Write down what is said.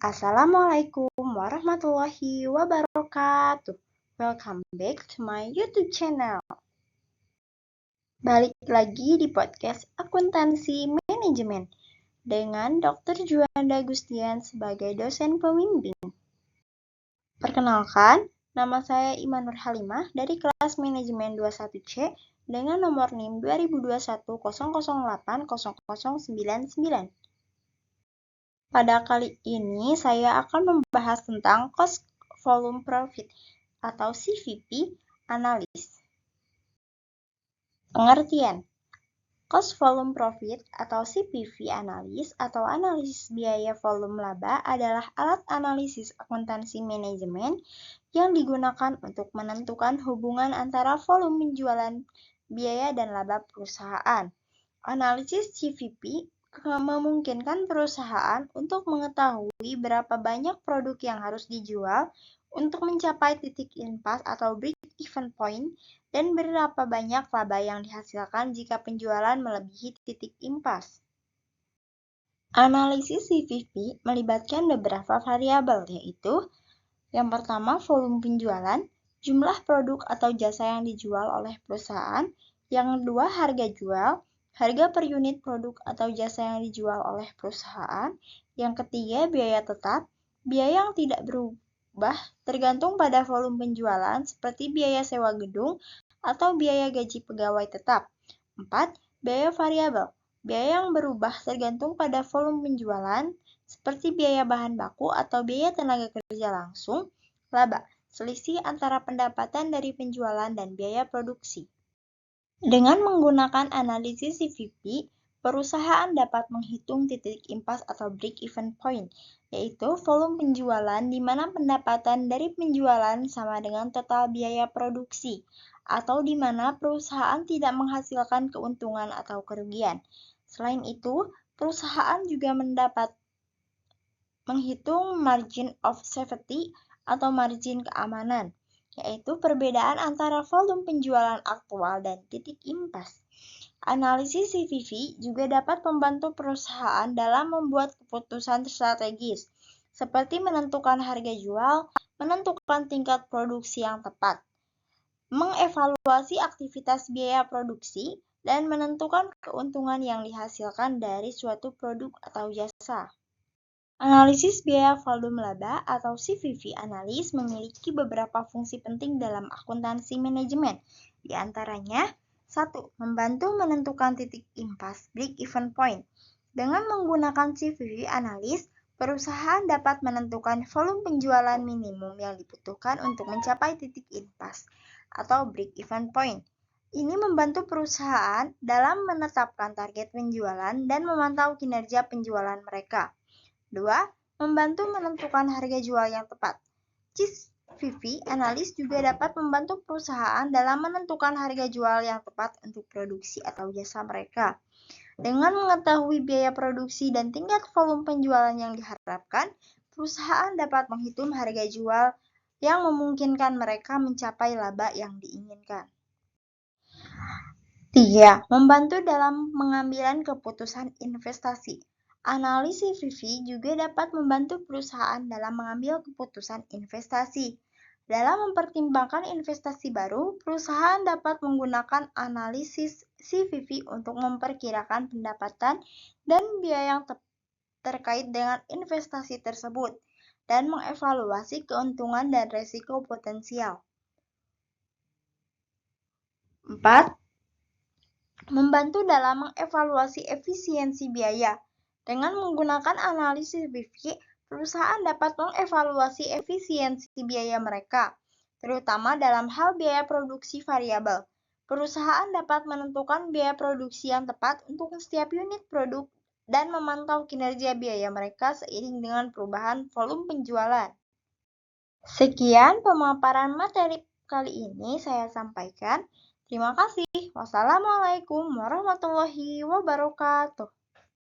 Assalamualaikum warahmatullahi wabarakatuh. Welcome back to my YouTube channel. Balik lagi di podcast Akuntansi Manajemen dengan Dr. Juanda Gustian sebagai dosen pembimbing. Perkenalkan, nama saya Iman Nur Halimah dari kelas Manajemen 21C dengan nomor NIM 202100800099. Pada kali ini saya akan membahas tentang Cost Volume Profit atau CVP analis. Pengertian: Cost Volume Profit atau CVP analis atau analisis biaya volume laba adalah alat analisis akuntansi manajemen yang digunakan untuk menentukan hubungan antara volume penjualan, biaya, dan laba perusahaan. Analisis CVP memungkinkan perusahaan untuk mengetahui berapa banyak produk yang harus dijual untuk mencapai titik impas atau break-even point dan berapa banyak laba yang dihasilkan jika penjualan melebihi titik impas. Analisis CVP melibatkan beberapa variabel, yaitu yang pertama volume penjualan, jumlah produk atau jasa yang dijual oleh perusahaan, yang kedua harga jual, harga per unit produk atau jasa yang dijual oleh perusahaan. Yang ketiga, biaya tetap, biaya yang tidak berubah tergantung pada volume penjualan seperti biaya sewa gedung atau biaya gaji pegawai tetap. 4. Biaya variabel, biaya yang berubah tergantung pada volume penjualan seperti biaya bahan baku atau biaya tenaga kerja langsung. Laba, selisih antara pendapatan dari penjualan dan biaya produksi. Dengan menggunakan analisis CVP, perusahaan dapat menghitung titik impas atau break-even point, yaitu volume penjualan di mana pendapatan dari penjualan sama dengan total biaya produksi, atau di mana perusahaan tidak menghasilkan keuntungan atau kerugian. Selain itu, perusahaan juga mendapat menghitung margin of safety atau margin keamanan, yaitu perbedaan antara volume penjualan aktual dan titik impas. Analisis CVP juga dapat membantu perusahaan dalam membuat keputusan strategis, seperti menentukan harga jual, menentukan tingkat produksi yang tepat, mengevaluasi aktivitas biaya produksi, dan menentukan keuntungan yang dihasilkan dari suatu produk atau jasa. Analisis biaya volume laba atau CVP analis memiliki beberapa fungsi penting dalam akuntansi manajemen. Di antaranya, 1. Membantu menentukan titik impas break-even point. Dengan menggunakan CVP analis, perusahaan dapat menentukan volume penjualan minimum yang dibutuhkan untuk mencapai titik impas atau break-even point. Ini membantu perusahaan dalam menetapkan target penjualan dan memantau kinerja penjualan mereka. 2. Membantu menentukan harga jual yang tepat. CVP analis juga dapat membantu perusahaan dalam menentukan harga jual yang tepat untuk produksi atau jasa mereka. Dengan mengetahui biaya produksi dan tingkat volume penjualan yang diharapkan, perusahaan dapat menghitung harga jual yang memungkinkan mereka mencapai laba yang diinginkan. 3. Membantu dalam pengambilan keputusan investasi. Analisis CVP juga dapat membantu perusahaan dalam mengambil keputusan investasi. Dalam mempertimbangkan investasi baru, perusahaan dapat menggunakan analisis CVP untuk memperkirakan pendapatan dan biaya yang terkait dengan investasi tersebut dan mengevaluasi keuntungan dan risiko potensial. 4. Membantu dalam mengevaluasi efisiensi biaya. Dengan menggunakan analisis CVP, perusahaan dapat mengevaluasi efisiensi biaya mereka, terutama dalam hal biaya produksi variabel. Perusahaan dapat menentukan biaya produksi yang tepat untuk setiap unit produk dan memantau kinerja biaya mereka seiring dengan perubahan volume penjualan. Sekian pemaparan materi kali ini saya sampaikan. Terima kasih. Wassalamualaikum warahmatullahi wabarakatuh.